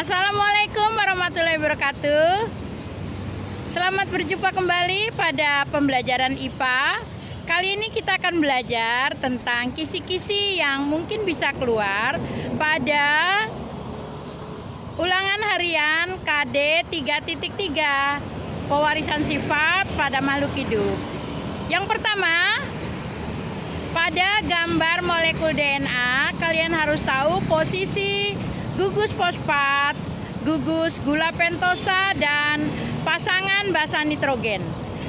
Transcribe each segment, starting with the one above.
Assalamualaikum warahmatullahi wabarakatuh. Selamat berjumpa kembali pada pembelajaran IPA. Kali ini kita akan belajar tentang kisi-kisi yang mungkin bisa keluar pada ulangan harian KD 3.3, pewarisan sifat pada makhluk hidup. Yang pertama, pada gambar molekul DNA, kalian harus tahu posisi gugus fosfat, gugus gula pentosa, dan pasangan basa nitrogen.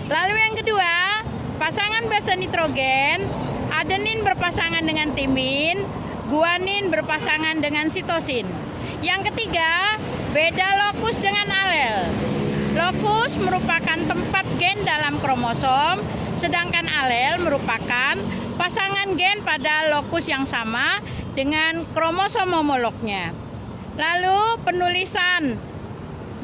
Lalu yang kedua, pasangan basa nitrogen, adenin berpasangan dengan timin, guanin berpasangan dengan sitosin. Yang ketiga, beda lokus dengan alel. Lokus merupakan tempat gen dalam kromosom, sedangkan alel merupakan pasangan gen pada lokus yang sama dengan kromosom homolognya. Lalu penulisan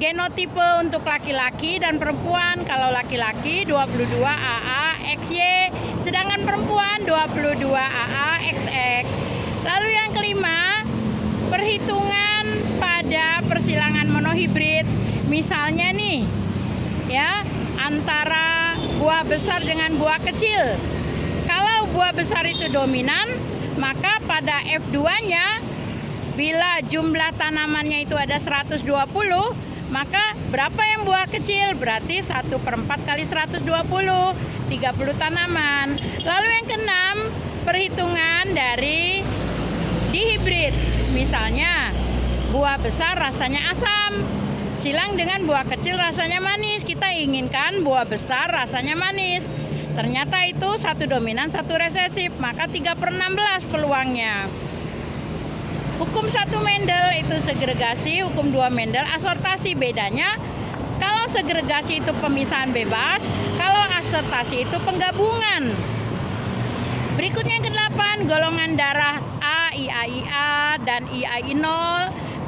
genotipe untuk laki-laki dan perempuan. Kalau laki-laki 22 AA XY, sedangkan perempuan 22 AA XX. Lalu yang kelima, perhitungan pada persilangan monohibrid. Misalnya nih, ya, antara buah besar dengan buah kecil. Kalau buah besar itu dominan, maka pada F2-nya bila jumlah tanamannya itu ada 120, maka berapa yang buah kecil? Berarti 1/4 kali 120, 30 tanaman. Lalu yang keenam, perhitungan dari dihibrid. Misalnya, buah besar rasanya asam, silang dengan buah kecil rasanya manis. Kita inginkan buah besar rasanya manis. Ternyata itu satu dominan, satu resesif, maka 3/16 peluangnya. Hukum 1 Mendel itu segregasi, hukum 2 Mendel asortasi. Bedanya, kalau segregasi itu pemisahan bebas, kalau asortasi itu penggabungan. Berikutnya yang ke-8, golongan darah A, IAIA, dan IAI0.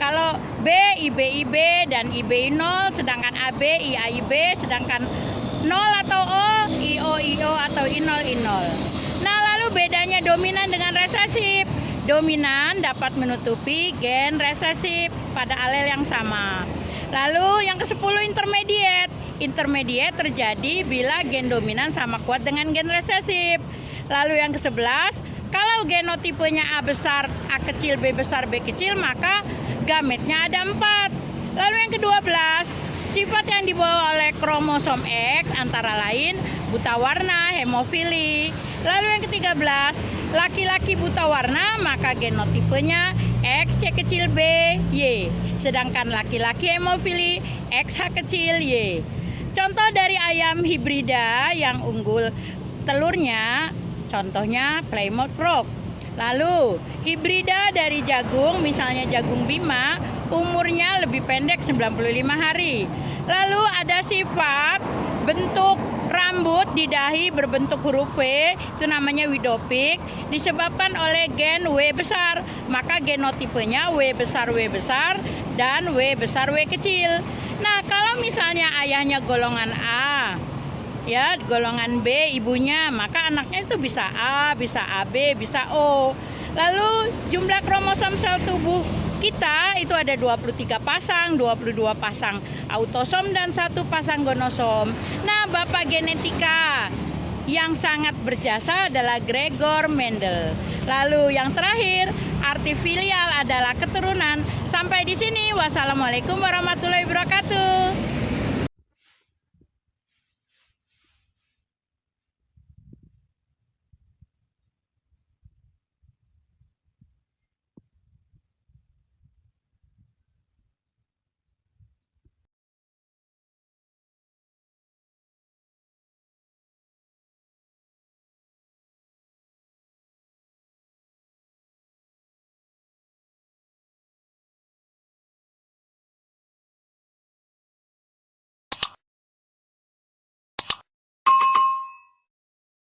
Kalau B, IBIB, dan IBI0, sedangkan AB, IAIB, sedangkan 0 atau O, IO atau I0. Nah, lalu bedanya dominan dengan resesif. Dominan dapat menutupi gen resesif pada alel yang sama. Lalu yang ke-10, intermediate. Intermediate terjadi bila gen dominan sama kuat dengan gen resesif. Lalu yang ke-11, kalau genotipenya A besar, A kecil, B besar, B kecil, maka gametnya ada 4. Lalu yang ke-12, sifat yang dibawa oleh kromosom X antara lain buta warna, hemofili. Lalu yang ke-13, laki-laki buta warna, maka genotipenya XC kecil B, Y. Sedangkan laki-laki hemofili XH kecil Y. Contoh dari ayam hibrida yang unggul telurnya, contohnya Plymouth Rock. Lalu hibrida dari jagung, misalnya jagung Bima, umurnya lebih pendek 95 hari. Lalu ada sifat bentuk rambut di dahi berbentuk huruf V, itu namanya widopik, disebabkan oleh gen W besar. Maka genotipenya W besar dan W besar W kecil. Nah, kalau misalnya ayahnya golongan A, ya, golongan B ibunya, maka anaknya itu bisa A, bisa AB, bisa O. Lalu jumlah kromosom sel tubuh kita itu ada 23 pasang, 22 pasang autosom dan 1 pasang gonosom. Nah, bapak genetika yang sangat berjasa adalah Gregor Mendel. Lalu yang terakhir, arti filial adalah keturunan. Sampai di sini, wassalamualaikum warahmatullahi wabarakatuh.